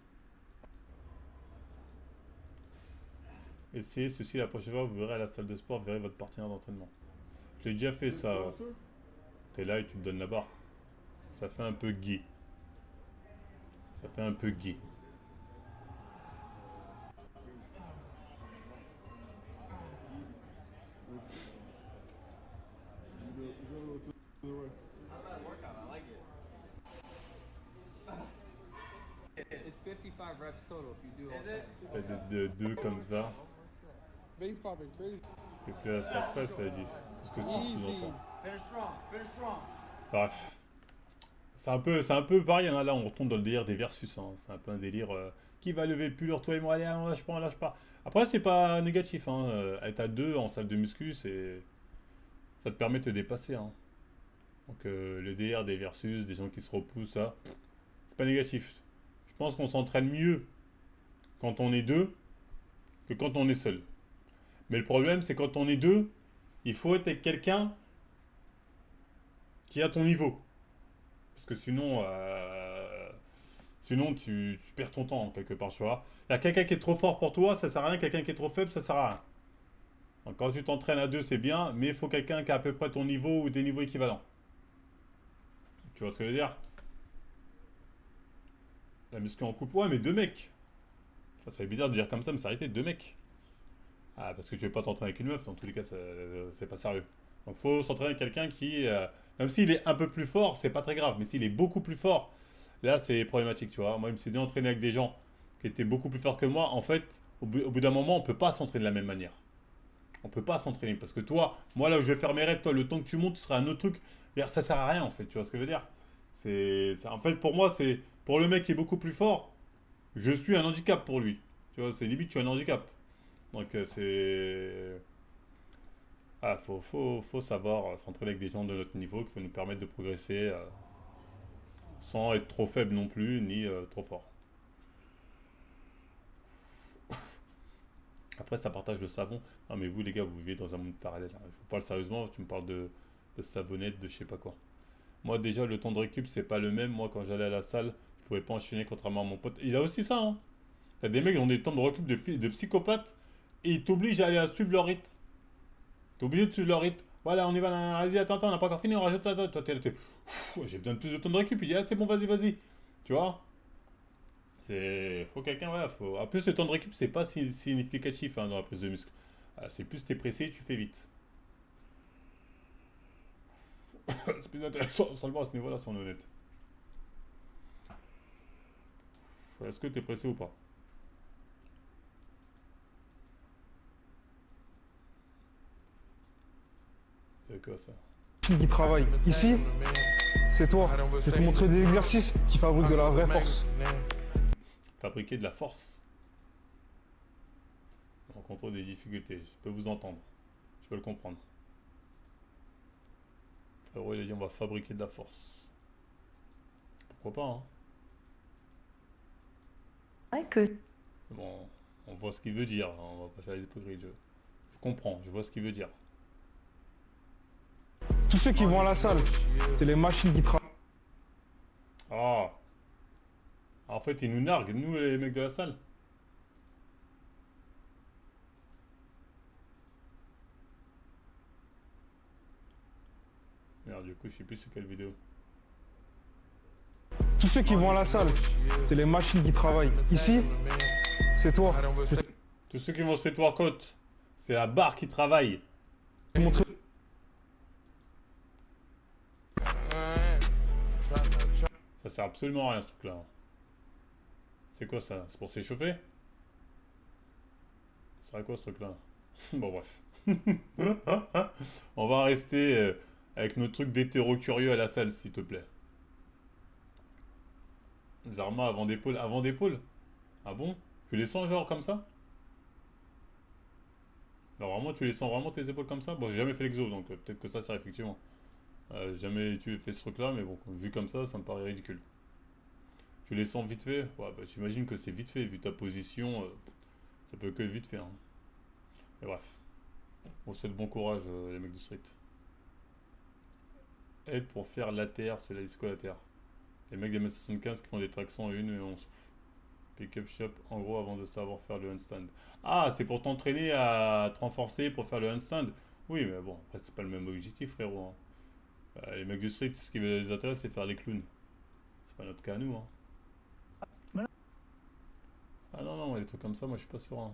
Essayez ceci la prochaine fois, vous verrez à la salle de sport, vous verrez votre partenaire d'entraînement. Je l'ai déjà fait ça. T'es là et tu te donnes la barre. Ça fait un peu gay. Ça fait un peu gay. De deux comme ça. Et puis là, ça ferait, ça dit. Parce que tu sous-entends. Bref. C'est un peu pareil, hein. Là on retourne dans le délire des versus. Hein. C'est un peu un délire. Qui va lever le plus lourd, toi et moi? Allez, on lâche pas, on lâche pas. Après, c'est pas négatif. Hein. Être à deux en salle de muscu, ça te permet de te dépasser. Hein. Donc le délire des versus, des gens qui se repoussent, ça, c'est pas négatif. Je pense qu'on s'entraîne mieux quand on est deux que quand on est seul. Mais le problème, c'est quand on est deux, il faut être avec quelqu'un qui a ton niveau. Parce que sinon, tu perds ton temps, quelque part, tu vois. Il y a quelqu'un qui est trop fort pour toi, ça sert à rien. Quelqu'un qui est trop faible, ça sert à rien. Donc, quand tu t'entraînes à deux, c'est bien, mais il faut quelqu'un qui a à peu près ton niveau ou des niveaux équivalents. Tu vois ce que je veux dire? La muscu en couple, ouais, mais deux mecs. Ça serait bizarre de dire comme ça, mais ça arrêtait, deux mecs. Ah, parce que tu ne veux pas t'entraîner avec une meuf, dans tous les cas, c'est pas sérieux. Donc, faut s'entraîner avec quelqu'un qui, même s'il est un peu plus fort, c'est pas très grave, mais s'il est beaucoup plus fort, là, c'est problématique, tu vois. Moi, je me suis dit entraîner avec des gens qui étaient beaucoup plus forts que moi. En fait, au bout d'un moment, on peut pas s'entraîner de la même manière. On peut pas s'entraîner, parce que toi, moi, là où je vais faire mes raids, toi, le temps que tu montes, tu seras un autre truc. Ça sert à rien, en fait, tu vois ce que je veux dire? En fait, pour moi, c'est... Pour le mec qui est beaucoup plus fort, je suis un handicap pour lui. Tu vois, c'est limite, tu es un handicap. Donc, c'est... Ah, faut savoir s'entraîner avec des gens de notre niveau qui vont nous permettre de progresser sans être trop faible non plus, ni trop fort. Après, ça partage le savon. Non, mais vous, les gars, vous vivez dans un monde parallèle. Il faut parler sérieusement, tu me parles de savonnette, de je sais pas quoi. Moi, déjà, le temps de récup, c'est pas le même. Moi, quand j'allais à la salle, je pouvais pas enchaîner contrairement à mon pote. Il a aussi ça, hein. T'as des mecs qui ont des temps de récup de psychopathes et ils t'obligent à aller à suivre leur rythme. T'es obligé de suivre leur rythme. Voilà, on y va, vas-y, attends, on n'a pas encore fini, on rajoute ça. Toi, j'ai besoin de plus de temps de récup. Il dit, ah, c'est bon, vas-y. Tu vois? Faut quelqu'un, ouais, faut... En plus, le temps de récup, c'est pas si significatif hein, dans la prise de muscle. C'est plus t'es pressé, tu fais vite. C'est plus intéressant seulement à ce niveau-là, si on est honnête. Est-ce que t'es pressé ou pas? C'est quoi ça? Qui travaille. Ici, c'est toi. Je vais te montrer des exercices qui fabriquent de la vraie force. Fabriquer de la force. Rencontrer des difficultés. Je peux vous entendre. Je peux le comprendre. Frérot, il a dit on va fabriquer de la force. Pourquoi pas, hein? Ouais, que... Bon, on voit ce qu'il veut dire. Hein, on va pas faire les hypocrites. Je comprends, je vois ce qu'il veut dire. Tous ceux qui vont à la salle, c'est les machines qui travaillent. Ah. En fait, ils nous narguent, nous les mecs de la salle. Merde, du coup, je sais plus c'est quelle vidéo. Tous ceux qui vont à la salle, c'est les machines qui travaillent. Ici, c'est toi. Tous ceux qui vont se faire workout, c'est la barre qui travaille. Ça sert absolument à rien ce truc là. C'est quoi ça? C'est pour s'échauffer? Ça sert à quoi ce truc là? Bon bref. On va rester avec nos trucs d'hétéro curieux à la salle s'il te plaît. Zarma avant d'épaule. Avant d'épaule? Ah bon? Tu les sens genre comme ça? Alors vraiment tu les sens vraiment tes épaules comme ça? Bon j'ai jamais fait l'exo donc peut-être que ça sert effectivement. Jamais tu fait ce truc là mais bon vu comme ça me paraît ridicule. Tu les sens vite fait? Ouais bah j'imagine que c'est vite fait vu ta position. Ça peut que être vite fait hein. Mais bref. On se souhaite bon courage les mecs du street. Aide pour faire l'ATR sur la disco ATR. Les mecs des M75 qui font des tractions et on souffle. Pick-up shop en gros avant de savoir faire le handstand. Ah c'est pour t'entraîner à te renforcer pour faire le handstand. Oui mais bon après c'est pas le même objectif frérot hein. Les mecs du street ce qui les intéresse c'est faire les clowns. C'est pas notre cas à nous hein. Ah non non les trucs comme ça moi je suis pas sûr hein.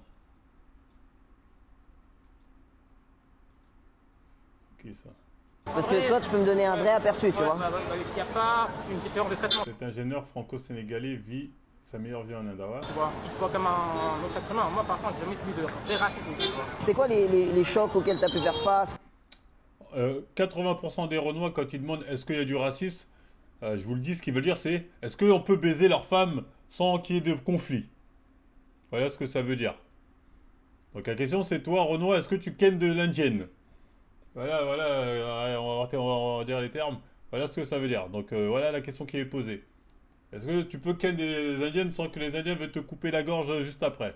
C'est qui ça? Parce que toi, tu peux me donner un vrai aperçu, tu vois. Il n'y a pas une différence de traitement. Cet ingénieur franco-sénégalais vit sa meilleure vie en Inde. Tu vois, il te voit comme un autre être humain. Moi, par contre, j'ai jamais subi de vrai racisme. C'était quoi les chocs auxquels tu as pu faire face? 80% des Renois, quand ils demandent est-ce qu'il y a du racisme, je vous le dis, ce qu'ils veulent dire, c'est est-ce qu'on peut baiser leurs femmes sans qu'il y ait de conflit? Voilà ce que ça veut dire. Donc la question, c'est toi, Renois, est-ce que tu kennes de l'indienne? Voilà, on va dire les termes. Voilà ce que ça veut dire. Donc voilà la question qui est posée. Est-ce que tu peux ken des indiennes sans que les indiens veulent te couper la gorge juste après?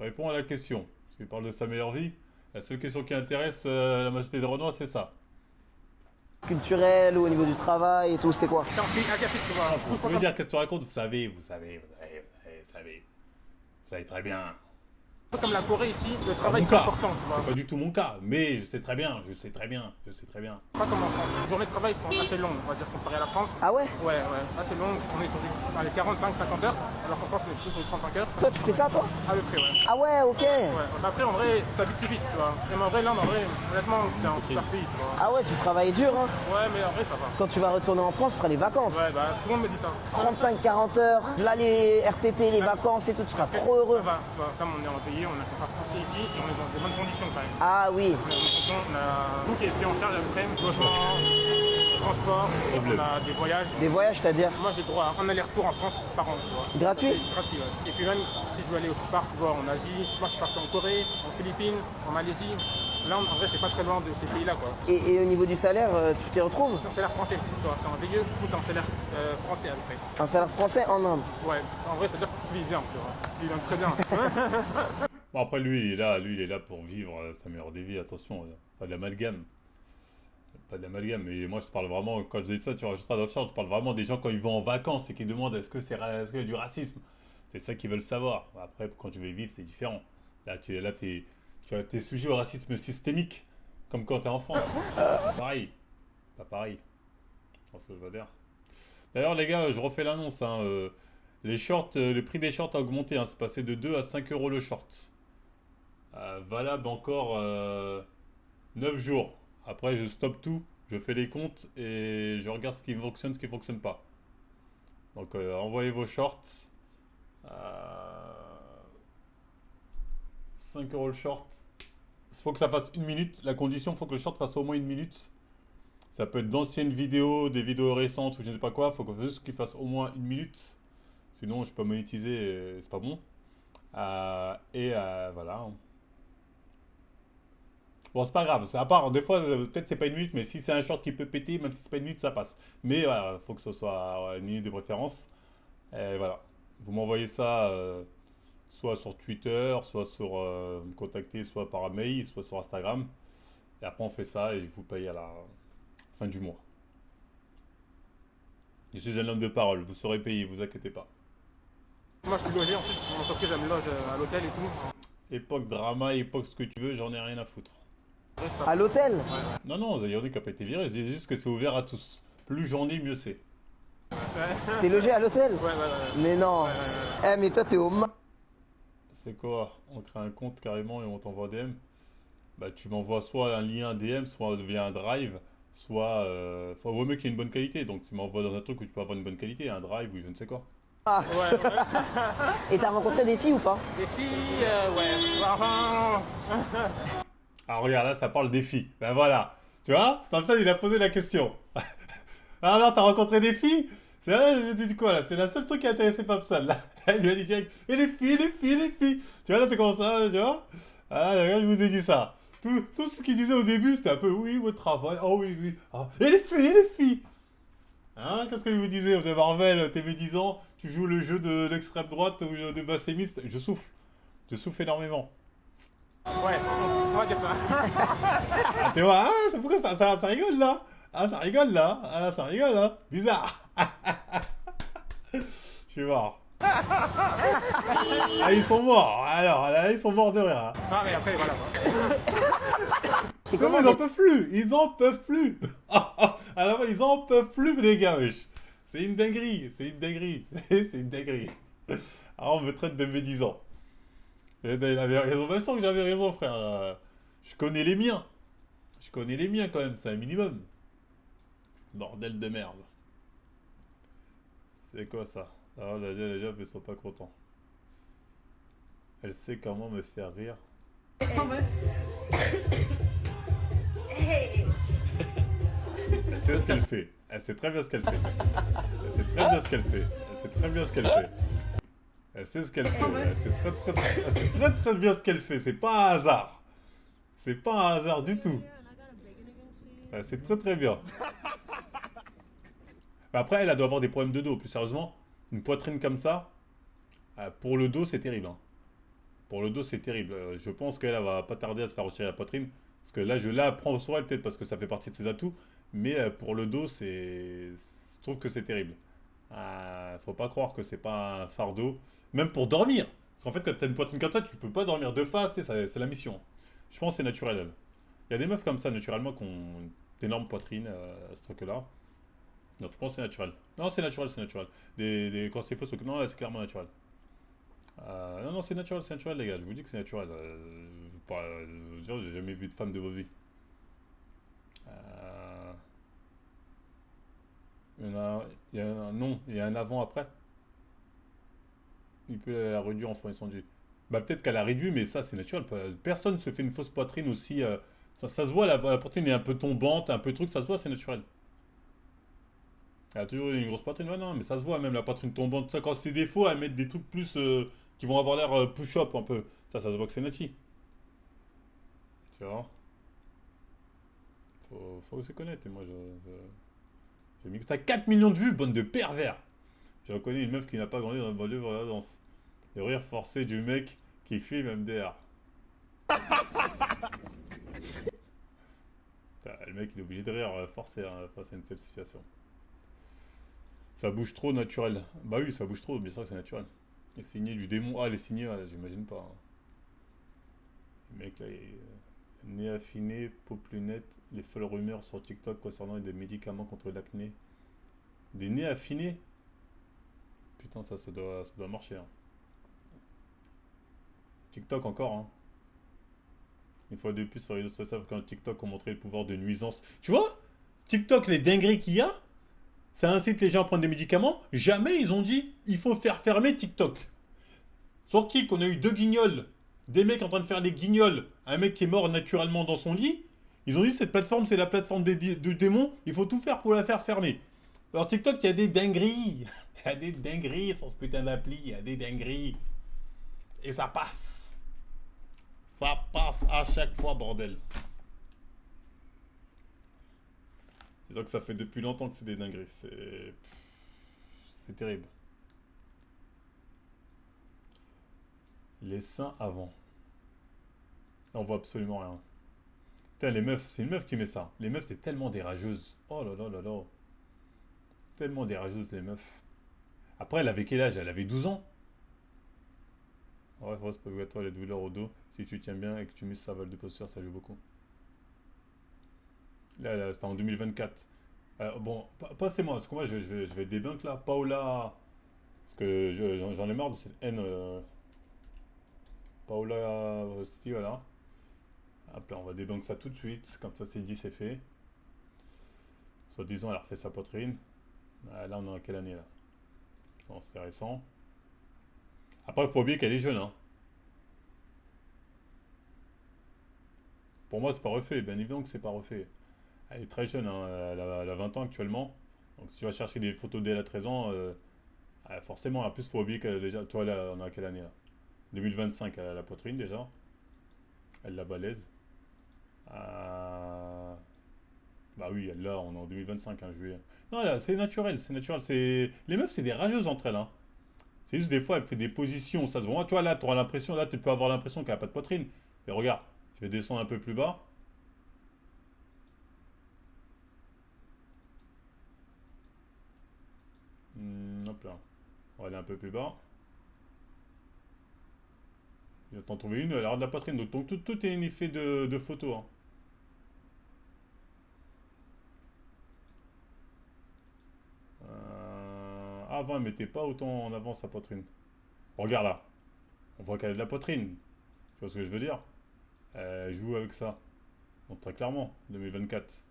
Réponds à la question. Parce qu'il parle de sa meilleure vie. La seule question qui intéresse la majorité des Renois, c'est ça. Culturel ou au niveau du travail et tout, c'était quoi? Je veux dire, qu'est-ce que tu racontes? Vous savez très bien. Comme la Corée ici, le travail c'est important, tu vois. Pas du tout mon cas, mais je sais très bien. Pas comme en France. Les journées de travail sont assez longues, on va dire, comparé à la France. Ah ouais? Ouais, assez longues. On est sur les 45-50 heures, alors qu'en France on est plus sur les 35 heures. Toi tu fais ça toi? À peu près, ouais. Ah ouais, ok. Ouais, après en vrai, tu t'habitues vite, tu vois. Et en vrai, honnêtement, c'est un super pays, tu vois. Ah ouais, tu travailles dur, hein? Ouais, mais en vrai, ça va. Quand tu vas retourner en France, ce sera les vacances. Ouais, bah tout le monde me dit ça. 35-40 heures, là les RTT, les vacances et tout, tu seras trop heureux. Ça va, tu vois, comme on est en pays, on a pas français ici et on est dans des bonnes conditions quand même. Ah oui. On a tout qui est pris en charge à peu près, logement, transport, on a des voyages. Des voyages, c'est-à-dire? Moi j'ai droit à un aller-retour en France par an, tu vois. Gratuit? Gratuit, ouais. Et puis même si je veux aller autre part, tu vois, en Asie, moi je suis parti en Corée, en Philippines, en Malaisie. Là en vrai c'est pas très loin de ces pays-là quoi. Et au niveau du salaire, tu t'y retrouves? C'est un salaire français, tu vois, c'est un VIE, du coup c'est un salaire français à peu près. Un salaire français en Inde? Ouais, en vrai c'est-à-dire que tu vis bien, tu vois. Tu vis bien très bien. Bon après lui il est là pour vivre sa meilleure des vies, attention, pas de l'amalgame. Pas de l'amalgame, mais moi je parle vraiment, quand je dis ça tu rajouteras dans le chat, je parle vraiment des gens quand ils vont en vacances et qui demandent est-ce qu'il y a du racisme. C'est ça qu'ils veulent savoir. Après quand tu veux vivre c'est différent. Là t'es sujet au racisme systémique, comme quand t'es en France. Pareil. Pas pareil. Je pense que je veux dire. D'ailleurs les gars, je refais l'annonce, hein, les shorts, le prix des shorts a augmenté, hein, c'est passé de 2 à 5 € le short. Valable encore 9 jours. Après, je stoppe tout, je fais les comptes et je regarde ce qui fonctionne, ce qui fonctionne pas. Donc, envoyez vos shorts. 5 € le short. Il faut que ça fasse 1 minute. La condition, il faut que le short fasse au moins 1 minute. Ça peut être d'anciennes vidéos, des vidéos récentes ou je ne sais pas quoi. Il faut juste qu'il fasse au moins 1 minute. Sinon, je peux monétiser, c'est pas bon. Voilà. Bon, c'est pas grave, c'est à part, des fois, peut-être c'est pas 1 minute, mais si c'est un short qui peut péter, même si c'est pas 1 minute, ça passe. Mais voilà, faut que ce soit 1 minute de préférence. Et voilà. Vous m'envoyez ça soit sur Twitter, soit sur me contacter, soit par mail, soit sur Instagram. Et après, on fait ça et je vous paye à la fin du mois. Je suis un homme de parole, vous serez payé, vous inquiétez pas. Moi, je suis logé, en plus, mon entreprise, elle me loge à l'hôtel et tout. Époque drama, époque ce que tu veux, j'en ai rien à foutre. À l'hôtel? Non, il y en a qui n'a pas été viré, je dis juste que c'est ouvert à tous. Plus j'en ai, mieux c'est. T'es logé à l'hôtel? Ouais. Mais non. Eh, mais toi, t'es au C'est quoi? On crée un compte carrément et on t'envoie DM. Bah, tu m'envoies soit un lien DM, soit via un drive, soit. Vaut mieux qu'il y ait une bonne qualité. Donc, tu m'envoies dans un truc où tu peux avoir une bonne qualité, un drive ou je ne sais quoi. Ah. Et t'as rencontré des filles ou pas? Des filles, ouais. Enfin, Ah, regarde, là, ça parle des filles. Ben voilà. Tu vois? Comme ça, il a posé la question. Alors, t'as rencontré des filles? C'est là, je dis quoi là? C'est la seule truc qui a intéressé Papsal. Là, il lui a dit direct. Et les filles, les filles, les filles. Tu vois, là, t'es comme ça, tu vois? Ah, regarde, je vous ai dit ça. Tout ce qu'il disait au début, c'était un peu oui, votre travail. Oh oui, oui. Ah. Et les filles, et les filles. Hein? Qu'est-ce que vous disiez? Vous avez Marvel, TV 10 ans, tu joues le jeu de l'extrême droite ou de bassémiste. Je souffle. Je souffle énormément. ouais, on va dire ça. Ah, tu vois, ah, c'est pourquoi ça rigole là? Ah, ça rigole là? Ah, ça rigole là? Bizarre. Je suis mort. Ah, ils sont morts. Alors, là, ils sont morts de rire. Non, mais après, voilà. Non, ils en peuvent plus. Ils en peuvent plus. Alors, ils en peuvent plus, les gars, wesh. C'est une dinguerie. C'est une dinguerie. C'est une dinguerie. Alors, on me traite de médisant. Il avait raison. Je sens que j'avais raison, frère. Je connais les miens. Je connais les miens, quand même. C'est un minimum. Bordel de merde. C'est quoi ça? Alors, les gens ne sont pas contents. Elle sait comment me faire rire. Elle sait ce qu'elle fait. Elle sait très bien ce qu'elle fait. Elle sait très bien ce qu'elle fait. Elle sait très bien ce qu'elle fait. Elle sait ce qu'elle fait. Elle sait très bien ce qu'elle fait. C'est pas un hasard. C'est pas un hasard du tout. Elle sait très bien. Après, elle doit avoir des problèmes de dos. Plus sérieusement, une poitrine comme ça, pour le dos, c'est terrible. Hein. Pour le dos, c'est terrible. Je pense qu'elle va pas tarder à se faire retirer la poitrine. Parce que là, je la prends sur elle, peut-être parce que ça fait partie de ses atouts. Mais pour le dos, je trouve que c'est terrible. Faut pas croire que c'est pas un fardeau. Même pour dormir. Parce qu'en fait, quand t'as une poitrine comme ça, tu peux pas dormir de face. C'est la mission. Je pense que c'est naturel, elle. Il y a des meufs comme ça, naturellement, qui ont d'énormes poitrines, ce truc-là. Non, je pense que c'est naturel. Non, c'est naturel, c'est naturel. Quand c'est faux, non, c'est clairement naturel. Non, c'est naturel, les gars. Je vous dis que c'est naturel. J'ai jamais vu de femme de vos vies. Il y a un avant-après. Il peut la réduire en faisant descendu. Bah, peut-être qu'elle a réduit, mais ça, c'est naturel. Personne ne se fait une fausse poitrine aussi. Ça se voit, la poitrine est un peu tombante, un peu truc, ça se voit, c'est naturel. Elle a toujours une grosse poitrine, ouais, non, mais ça se voit, même la poitrine tombante, ça, quand c'est des faux, elle met des trucs plus qui vont avoir l'air push-up un peu. Ça se voit que c'est nati. Tu vois? Faut se connaître, et moi, j'ai mis. T'as 4 millions de vues, bande de pervers! Je reconnais une meuf qui n'a pas grandi dans le banlieue de la danse. Le rire forcé du mec qui filme MDR. Le mec, il est obligé de rire forcé face à une telle situation. Ça bouge trop naturel. Bah oui, ça bouge trop, bien sûr que c'est naturel. Les signés du démon. Ah, les signés, j'imagine pas. Hein. Le mec, là, nez affiné, peau plus nette, les folles rumeurs sur TikTok concernant des médicaments contre l'acné. Des nez affinés? Putain, ça doit marcher. Hein. TikTok encore, hein. Une fois de plus sur les réseaux sociaux, quand TikTok ont montré le pouvoir de nuisance. Tu vois? TikTok, les dingueries qu'il y a, ça incite les gens à prendre des médicaments. Jamais ils ont dit, il faut faire fermer TikTok. Sur qui qu'on a eu 2 guignols, des mecs en train de faire des guignols, un mec qui est mort naturellement dans son lit. Ils ont dit, cette plateforme, c'est la plateforme du démon, il faut tout faire pour la faire fermer. Alors TikTok, il y a des dingueries. Il y a des dingueries sur ce putain d'appli, il y a des dingueries. Et ça passe. Ça passe à chaque fois, bordel. C'est donc que ça fait depuis longtemps que c'est des dingueries. C'est terrible. Les seins avant. Là, on voit absolument rien. Putain, les meufs, c'est une meuf qui met ça. Les meufs, c'est tellement des rageuses. Oh là là là là. Tellement des rageuses, les meufs. Après, elle avait quel âge? Elle avait 12 ans. Ouais, c'est pas obligatoire, les douleurs au dos. Si tu tiens bien et que tu muscles sa valve de posture, ça joue beaucoup. Là c'était en 2024. Bon, passez-moi, parce que moi je vais débunk là. Paola. Parce que j'en ai marre de cette haine. Paola aussi, voilà. Hop là, on va débunk ça tout de suite. Comme ça, c'est dit, c'est fait. Soi-disant, elle a refait sa poitrine. Là, on est en quelle année là? Bon, c'est récent. Après, il faut pas oublier qu'elle est jeune. Hein. Pour moi, c'est pas refait. Bien évidemment que c'est pas refait. Elle est très jeune. Hein. Elle a 20 ans actuellement. Donc, si tu vas chercher des photos d'elle à 13 ans, forcément, en plus, il faut oublier qu'elle déjà. Toi, là, on est en quelle année là? 2025, elle a la poitrine déjà. Elle la balèze. Bah oui, elle l'a, on est en 2025, hein, juillet. Non, là, c'est naturel, c'est naturel. Les meufs, c'est des rageuses entre elles. Hein. C'est juste des fois, elle fait des positions, ça se voit. Tu vois, là, tu auras l'impression, là, tu peux avoir l'impression qu'elle n'a pas de poitrine. Mais regarde, je vais descendre un peu plus bas. Hop là. On va aller un peu plus bas. Je vais t'en trouver une, elle a de la poitrine. Donc tout est un effet de photo. Hein. Avant, elle mettait pas autant en avant sa poitrine. Regarde là. On voit qu'elle a de la poitrine. Tu vois ce que je veux dire? Elle joue avec ça. Donc très clairement, 2024.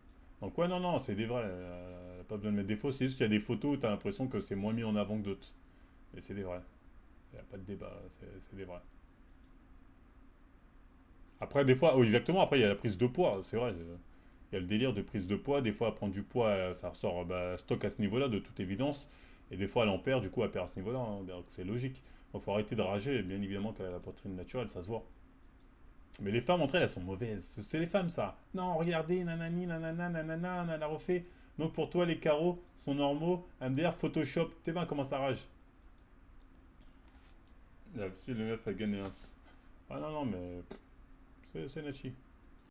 Donc ouais, non, c'est des vrais. Elle n'a pas besoin de mettre des faux. C'est juste qu'il y a des photos où tu as l'impression que c'est moins mis en avant que d'autres. Mais c'est des vrais. Il n'y a pas de débat, c'est des vrais. Après, des fois, exactement, après, il y a la prise de poids, c'est vrai. Il y a le délire de prise de poids. Des fois, elle prend du poids, ça ressort stock à ce niveau-là, de toute évidence. Et des fois, elle en perd, du coup, elle perd à ce niveau-là. Hein, donc, c'est logique. Donc, il faut arrêter de rager. Bien évidemment qu'elle a la poitrine naturelle, ça se voit. Mais les femmes, entre elles, elles sont mauvaises. C'est les femmes, ça. Non, regardez, nanani, nanana, nanana, elle a refait. Donc, pour toi, les carreaux sont normaux. MDR, Photoshop. T'es bien, comment ça rage? Là, si le meuf a gagné un... Ah non, mais... C'est Nachi.